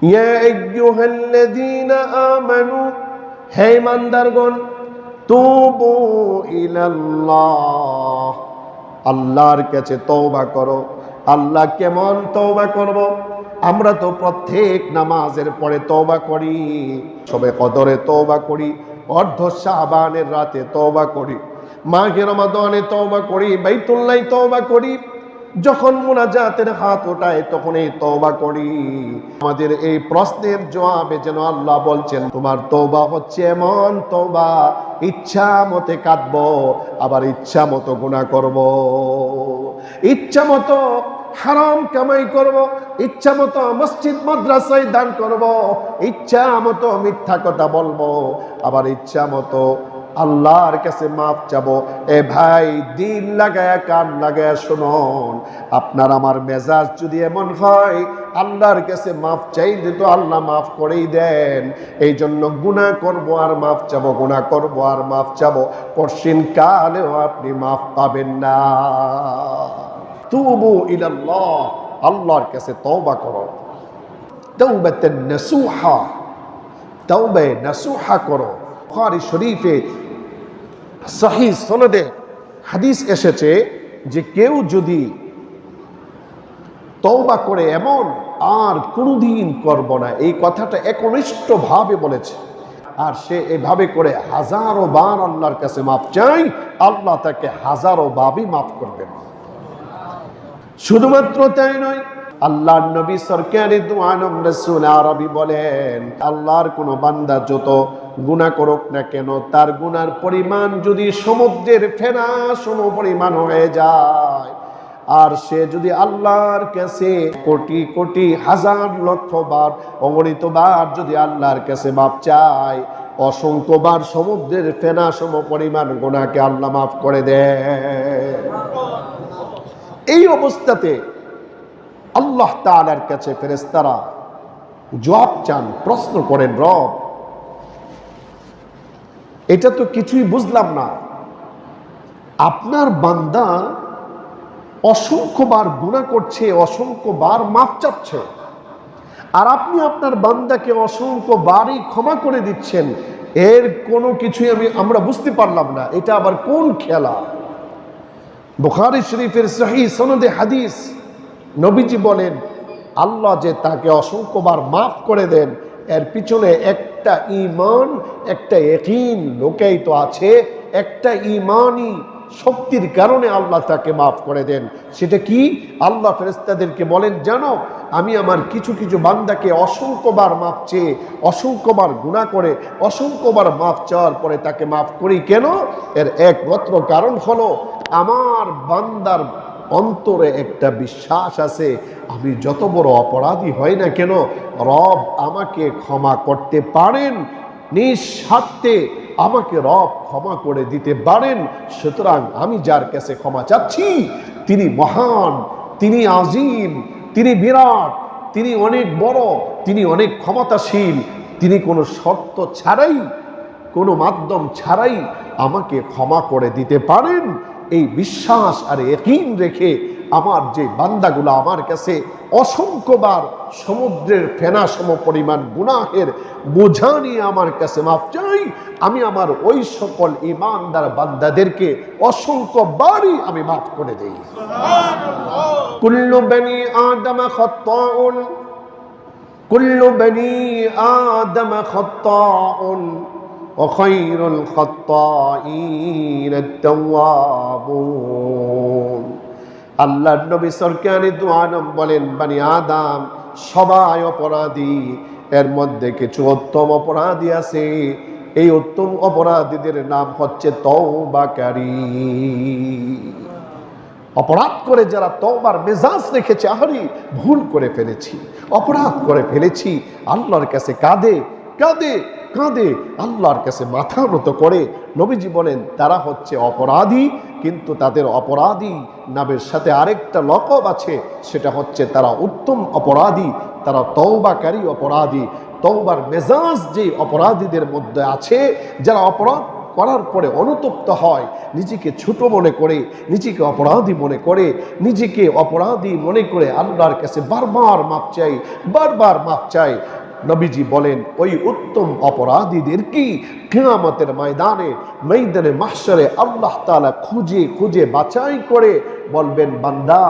ইয়া আইয়ুহাল্লাযীনা আমানু, হে ঈমানদারগণ, তুবু ইলাল্লাহ, আল্লাহর কাছে তওবা করো। আল্লাহ কেমন তওবা করব? আমরা তো প্রত্যেক নামাজের পরে তওবা করি, শবে কদরে তওবা করি, অর্ধ শাবানের রাতে তওবা করি, মাহে রমাদানে তওবা করি, বাইতুল্লাহ তওবা করি, যখন মুনাজাতের হাত ওঠায় তখন এই তওবা করি। আমাদের এই প্রশ্নের জবাবে যেন আল্লাহ বলছেন, তোমার তওবা হচ্ছে এমন তওবা, ইচ্ছা মতে কাঁদবো, আবার ইচ্ছা মতো গুনাহ করব, ইচ্ছা মতো হারাম কামাই করব, ইচ্ছা মতো মসজিদ মাদ্রাসায় দান করব, ইচ্ছা মতো মিথ্যা কথা বলবো, আবার ইচ্ছা মতো আল্লাহর কাছে মাপ চাবো। এ ভাই, দিল লাগায়া কান লাগায়া শুনুন, আপনার আমার মেজাজ যদি এমন হয়, আল্লাহর কাছে মাপ চাইলে তো আল্লাহ মাফ করেই দেন। এই জন্য গুনাহ করব আর মাফ চাবো, গুনাহ করব আর মাফ চাবো, কঠিন কালেও আপনি মাফ পাবেন না। তুবু ইলাল্লাহ, আল্লাহর কাছে তওবা করো, তাওবাতান নাসুহা, তাওবা নাসুহা করো। বুখারী শরীফে সহিহ সনদে হাদিস এসেছে যে কেউ যদি তওবা করে এমন আর কোনোদিন করব না, এই কথাটা একনিষ্ঠভাবে বলেছে, আর সে এভাবে করে হাজারো বার আল্লাহর কাছে মাফ চাই, আল্লাহ তাকে হাজারো ভাবে মাফ করবেন। শুধুমাত্র তাই নয়, আল্লাহর নবী সরকারে দু আলম রাসূল আরবি বলেন, আল্লাহর কোনো বান্দা যত গুনাহ করুক না কেন, তার গুনার পরিমাণ যদি সমুদ্রের ফেনা সম পরিমাণ হয়ে যায়, আর সে যদি আল্লাহর কাছে কোটি কোটি হাজার লক্ষ বার অগণিত বার যদি আল্লাহর কাছে মাপ চায়, অসংখ্য বার সমুদ্রের ফেনা সম পরিমাণ গুনাহকে আল্লাহ মাফ করে দেয়। এই অবস্থাতে আল্লাহ তাআলার কাছে ফেরেশতারা জবাব চান, প্রশ্ন করেন, রব, এটা তো কিছুই বুঝলাম না, আপনার বান্দা অসংখ্যবার গুনাহ করছে, অসংখ্যবার মাফ চাচ্ছে, আর আপনি আপনার বান্দাকে অসংখ্যবারই ক্ষমা করে দিচ্ছেন, এর কোনো কিছুই আমরা বুঝতে পারলাম না, এটা আবার কোন খেলা? বুখারী শরীফের সহিহ সনদে হাদিস, নবীজি বলেন, আল্লাহ যে তাকে অসংখ্যবার মাফ করে দেন, এর পিছনে একটা ঈমান, একটা ইয়াকিন লুকায়িত আছে, একটা ঈমানি শক্তির কারণে আল্লাহ তাকে মাফ করে দেন। সেটা কি? আল্লাহ ফেরেশতাদেরকে বলেন, জানো, আমি আমার কিছু কিছু বান্দাকে অসংখ্যবার মাফ চেয়ে, অসংখ্যবার গুনাহ করে, অসংখ্যবার মাফ চাওয়ার পরে তাকে মাফ করি কেন? এর একমাত্র কারণ হলো, আমার বান্দার অন্তরে একটা বিশ্বাস আছে, আমি যত বড় অপরাধী হই না কেন, রব আমাকে ক্ষমা করতে পারেন, নিঃস্বার্থে আমাকে রব ক্ষমা করে দিতে পারেন। সুতরাং আমি যার কাছে ক্ষমা চাচ্ছি, তিনি মহান, তিনি আজিম, তিনি বিরাট, তিনি অনেক বড়, তিনি অনেক ক্ষমতাশীল, তিনি কোনো শর্ত ছাড়াই, কোনো মাধ্যম ছাড়াই আমাকে ক্ষমা করে দিতে পারেন। এই বিশ্বাস আর ইয়াকিন রেখে আমার যে বান্দাগুলো আমার কাছে অসংখ্যবার সমুদ্রের ফেনা সম পরিমাণ গুনাহের বোঝা নিয়ে আমার কাছে মাফ চাই, আমি আমার ওই সকল ঈমানদার বান্দাদেরকে অসংখ্যবারই আমি মাফ করে দেই। কুল্লু বনি আদম খাত্তাউন, কুল্লু বনি আদম খাত্তাউন وخير الخطائين التوابون। আল্লাহর নবী সরকারি দু আলম বলেন, বনি আদম সবাই অপরাধী, এর মধ্যে কিছু উত্তম অপরাধী আছে, এই উত্তম অপরাধীদের নাম হচ্ছে তওবাকারী। অপরাধ করে যারা তওবার মেজাজ রেখেছে, আহারি ভুল করে ফেলেছি, অপরাধ করে ফেলেছি, আল্লাহর কাছে কাঁদে কাঁদে কাঁদে, আল্লাহর কাছে মাথা নত করে, নবীজি বলেন তারা হচ্ছে অপরাধী, কিন্তু তাদের অপরাধী নামের সাথে আরেকটা লকব আছে, সেটা হচ্ছে তারা উত্তম অপরাধী, তারা তওবাকারী অপরাধী। তওবার মেজাজ যে অপরাধীদের মধ্যে আছে, যারা অপরাধ করার পরে অনুতপ্ত হয়, নিজেকে ছোট মনে করে, নিজেকে অপরাধী মনে করে, নিজেকে অপরাধী মনে করে আল্লাহর কাছে বারবার মাপ চাই, বারবার মাপ চাই। নবীজি বলেন ওই উত্তম অপরাধীদের কি কিয়ামতের ময়দানে মাহশরে আল্লাহ তাআলা খুঁজে খুঁজে বাছাই করে বলবেন, বান্দা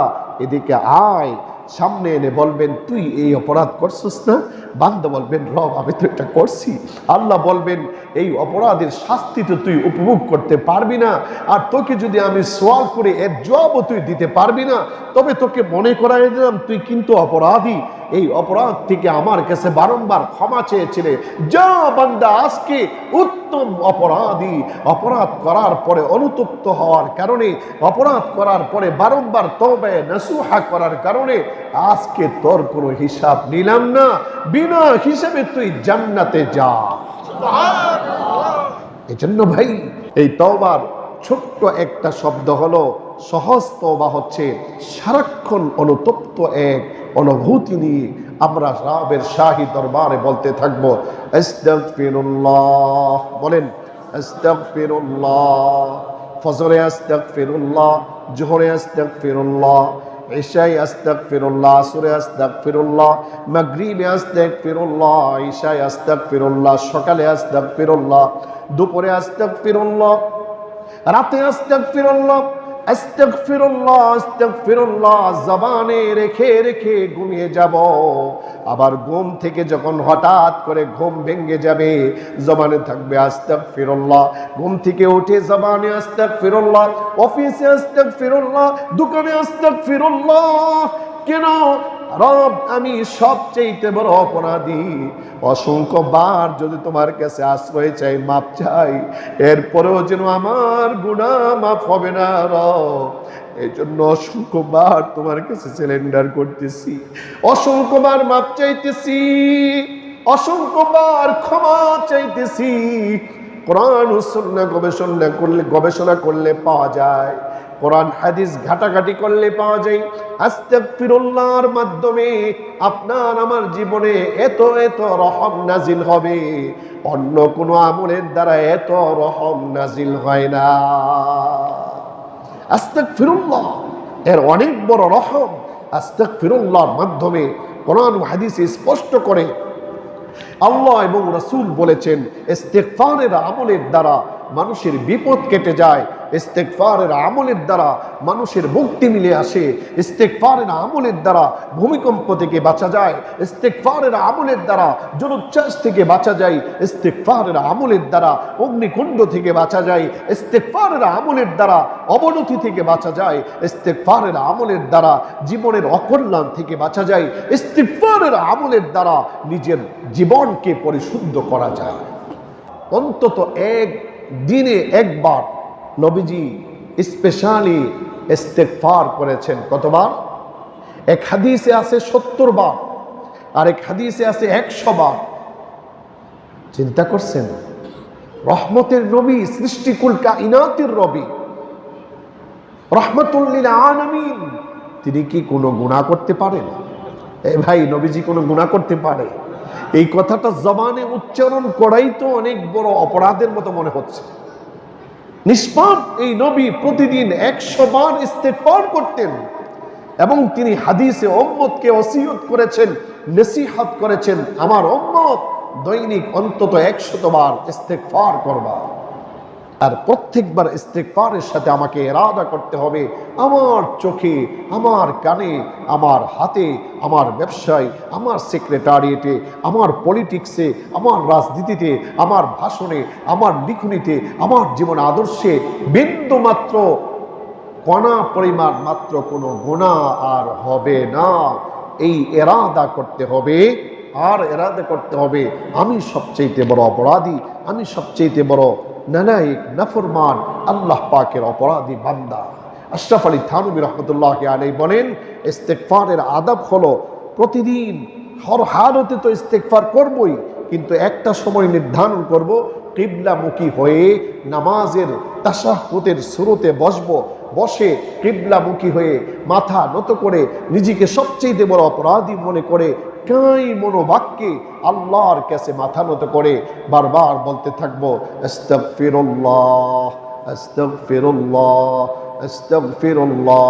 এদিকে আয়, সামনে এনে বলবেন, তুই এই অপরাধ করছিস না? বান্দা বলবেন, রব আমি তো এটা করছি। আল্লাহ বলবেন, এই অপরাধের শাস্তি তো তুই উপভোগ করতে পারবি না, আর তোকে যদি আমি সওয়াল করে এর জবাবও তুই দিতে পারবি না, তবে তোকে মনে করাই দিলাম তুই কিন্তু অপরাধী। এই অপরাধ থেকে আমার কাছে বারংবার ক্ষমা চেয়েছিলে। যা বান্দা, আজকে উত্তম অপরাধী, অপরাধ করার পরে অনুতপ্ত হওয়ার কারণে, অপরাধ করার পরে বারংবার তওবা নসুহা করার কারণে আজকে তোর কোনো হিসাব নিলাম না, বিনা হিসাবে তুই জান্নাতে যা। এজন্য ভাই, এই তওবার ছোট্ট একটা শব্দ হলো সহজ। তওবা হচ্ছে সারাক্ষণ অনুতপ্ত এক অনুভূতি নিয়ে আমরা রবের শাহী দরবারে বলতে থাকবো, আস্তাগফিরুল্লাহ। বলেন আস্তাগফিরুল্লাহ। ফজরে আস্তাগফিরুল্লাহ, জোহরে আস্তাগফিরুল্লাহ, ইশায় আস্তাগফিরুল্লাহ, আসরে আস্তাগফিরুল্লাহ, মাগরিবে আস্তাগফিরুল্লাহ, ইশায় আস্তাগফিরুল্লাহ, সকালে আস্তাগফিরুল্লাহ, দুপুরে আস্তাগফিরুল্লাহ, রাতে আস্তাগফিরুল্লাহ। আস্তাগফিরুল্লাহ আস্তাগফিরুল্লাহ জবানে রেখে রেখে ঘুমিয়ে যাব, আবার ঘুম থেকে যখন হঠাৎ করে ঘুম ভেঙে যাবে, জবানে থাকবে আস্তাগফিরুল্লাহ। ঘুম থেকে উঠে জবানে আস্তাগফিরুল্লাহ, অফিসে আস্তাগফিরুল্লাহ, দোকানে আস্তাগফিরুল্লাহ। কেন? রব আমি সবচেয়ে বড় অপরাধী, অসংখ্য বার যদি তোমার কাছে আশ্রয় চাই, মাপ চাই, এরপরেও যেন আমার গুনাহ মাফ হবে না রব। এই জন্য অসংখ্য বার তোমার কাছে সিলিন্ডার করতেছি, অসংখ্য বার মাপ চাইতেছি, অসংখ্য বার ক্ষমা চাইতেছি। কোরআন ও সুন্নাহ গবেষণা করলে পাওয়া যায়, কোরআন হাদিস ঘাটাঘাটি করলে পাওয়া যায়, আস্তাগফিরুল্লাহর মাধ্যমে আপনার আমার জীবনে এত এত রহম নাজিল হবে, অন্য কোনো আমলের দ্বারা এত রহম নাজিল হয় না। আস্তাগফিরুল্লাহ এর অনেক বড় রহম। আস্তাগফিরুল্লাহর মাধ্যমে কোরআন ও হাদিসে স্পষ্ট করে আল্লাহ এবং রাসূল বলেছেন, ইস্তিগফারের আমলের দ্বারা মানুষের বিপদ কেটে যায়, ইস্তিগফারের আমলের দ্বারা মানুষের মুক্তি মিলে আসে, ইস্তিগফারের আমলের দ্বারা ভূমিকম্প থেকে বাঁচা যায়, ইস্তিগফারের আমলের দ্বারা জলোচ্ছ্বাস থেকে বাঁচা যায়, ইস্তিগফারের আমলের দ্বারা অগ্নিকুণ্ড থেকে বাঁচা যায়, ইস্তিগফারের আমলের দ্বারা অবনতি থেকে বাঁচা যায়, ইস্তিগফারের আমলের দ্বারা জীবনের অকল্যাণ থেকে বাঁচা যায়, ইস্তিগফারের আমলের দ্বারা নিজের জীবনকে পরিশুদ্ধ করা যায়। অন্তত এক দিনে একবার নবীজি স্পেশালি ইস্তেগফার করেছেন। কতবার? এক হাদিসে আছে 70 বার, আর এক হাদিসে আছে 100 বার। চিন্তা করছেন? রহমতের নবী, সৃষ্টিকুল কায়নাতের রবি, রহমাতুল লিল আলামিন, তিনি কি কোনো গুনাহ করতে পারেন? এ ভাই, নবীজি কোনো গুনাহ করতে পারে? এই কথাটা জবানে উচ্চারণ করাই তো অনেক বড় অপরাধের মতো মনে হচ্ছে। নিষ্পাপ এই নবী প্রতিদিন 100 বার ইস্তেগফার করতেন, এবং তিনি হাদিসে উম্মতকে ওসিয়ত করেছেন, নসিহত করেছেন, আমার উম্মত দৈনিক অন্তত 100 বার ইস্তেগফার করবা। আর প্রত্যেকবার ইস্তেগফারের সাথে আমাকে ইরাদা করতে হবে, আমার চোখে, আমার কানে, আমার হাতে, আমার ব্যবসায়, আমার সেক্রেটারিয়েটে, আমার পলিটিক্সে, আমার রাজনীতিতে, আমার ভাষণে, আমার লিখনিতে, আমার জীবন আদর্শে বিন্দু মাত্র, কণা পরিমাণ মাত্র কোনো গুনাহ আর হবে না। এই ইরাদা করতে হবে। আর ইরাদা করতে হবে, আমি সবচেয়ে বড় অপরাধী, আমি সবচেয়ে বড় নালায়েক, নাফরমান, আল্লাহ পাকের অপরাধী বান্দা। আশরাফ আলী থানভী রহমতুল্লাহি আলাইহি বলেন, ইস্তেগফারের আদব হলো প্রতিদিন হর হালতে তো ইস্তেগফার করবই, কিন্তু একটা সময় নির্ধারণ করব, কিবলামুখী হয়ে নামাজের তাশাহুদের শুরুতে বসবো, বসে কিবলামুখী হয়ে মাথা নত করে নিজেকে সবচেয়ে বড় অপরাধী মনে করে একটাই মনোবাক্যে আল্লাহর কাছে মাথা নত করে বারবার বলতে থাকবো, আস্তাগফিরুল্লাহ, আস্তাগফিরুল্লাহ, আস্তাগফিরুল্লাহ।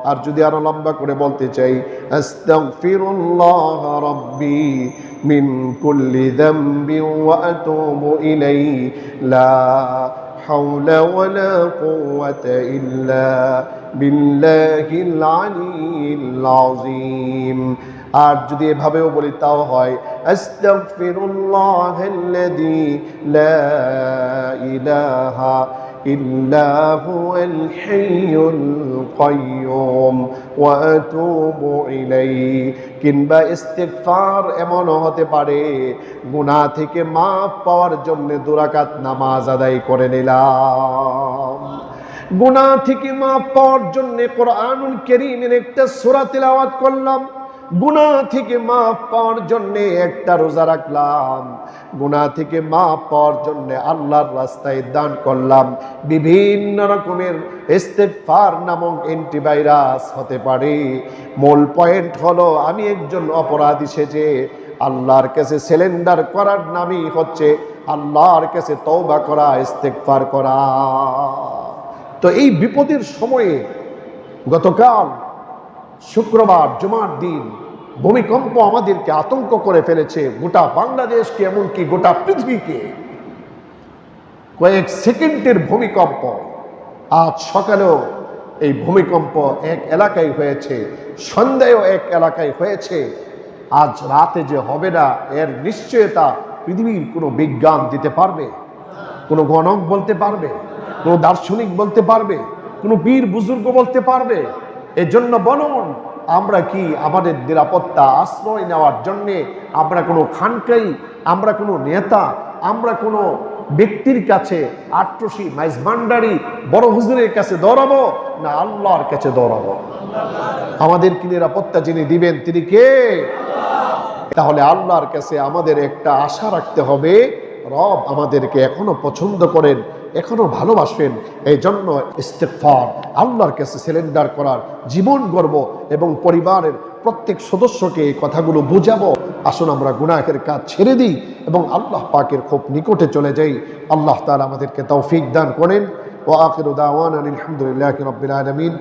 আর যদি আরো লম্বা করে বলতে চাই, আস্তাগফিরুল্লাহ রাব্বি মিন কুল্লি যামবি ওয়া আতুবু ইলাইহি লা হাওলা ওয়ালা কুওয়াতা ইল্লা বিল্লাহিল আলিয়্যিল আযীম। আর যদি এভাবেও বলি তাও হয়, আস্তাগফিরুল্লাহাল্লাযী লা ইলাহা ইল্লা হুয়াল হাইয়ুল কাইয়্যুম ওয়া আতুবু ইলাইহি। কিংবা ইস্তিগফার এমনও হতে পারে, গুনাহ থেকে মাফ পাওয়ার জন্য 2 রাকাত নামাজ আদায় করে নিলাম, গুনাহ থেকে মাফ পাওয়ার জন্য কোরআনুল কারীমের একটা সূরা তিলাওয়াত করলাম, গুনাহ থেকে মাফ পাওয়ার জন্য একটা রোজা রাখলাম, গুনাহ থেকে মাফ পাওয়ার জন্য আল্লাহর রাস্তায় দান করলাম। বিভিন্ন রকমের ইস্তিগফার নামক অ্যান্টিভাইরাস হতে পারে। মূল পয়েন্ট হলো, আমি একজন অপরাধী সেজে আল্লাহর কাছে সিলিন্ডার করার নামই হচ্ছে আল্লাহর কাছে তওবা করা, ইস্তিগফার করা। তো এই বিপদের সময়ে গতকাল শুক্রবার জুমার দিন ভূমিকম্প আমাদেরকে আতঙ্ক করে ফেলেছে, গোটা বাংলাদেশকে, এমনকি গোটা পৃথিবীকে। কয়েক সেকেন্ডের ভূমিকম্প। আজ সকালেও এই ভূমিকম্প এক এলাকায় হয়েছে, সন্ধ্যায়ও এক এলাকায় হয়েছে। আজ রাতে যে হবে না, এর নিশ্চয়তা পৃথিবীর কোনো বিজ্ঞান দিতে পারবে? কোনো গণক বলতে পারবে? কোনো দার্শনিক বলতে পারবে? কোনো বীর বুজুর্গ বলতে পারবে? এজন্য বলুন, আমরা কি আমাদের নিরাপত্তা আশ্রয় নেওয়ার জন্যে আমরা কোনো খানকাই, আমরা কোনো নেতা, আমরা কোনো ব্যক্তির কাছে, আট্রসি মাইজভান্ডারি বড় হুজুরের কাছে দৌড়াবো, না আল্লাহর কাছে দৌড়াবো? আমাদের কি নিরাপত্তা যিনি দিবেন তিনি কে? তাহলে আল্লাহর কাছে আমাদের একটা আশা রাখতে হবে, রব আমাদেরকে এখনো পছন্দ করেন, এখনো ভালোবাসেন। এই জন্য ইস্তিগফার, আল্লাহর কাছে সিলিন্ডার করার জীবন গড়ব এবং পরিবারের প্রত্যেক সদস্যকে এই কথাগুলো বুঝাবো। আসুন আমরা গুনাহের কাজ ছেড়ে দিই এবং আল্লাহ পাকের খুব নিকটে চলে যাই। আল্লাহ তাআলা আমাদেরকে তৌফিক দান করেন। ওয়া আখিরু দাওয়ানা আলহামদুলিল্লাহি রাব্বিল আলামিন।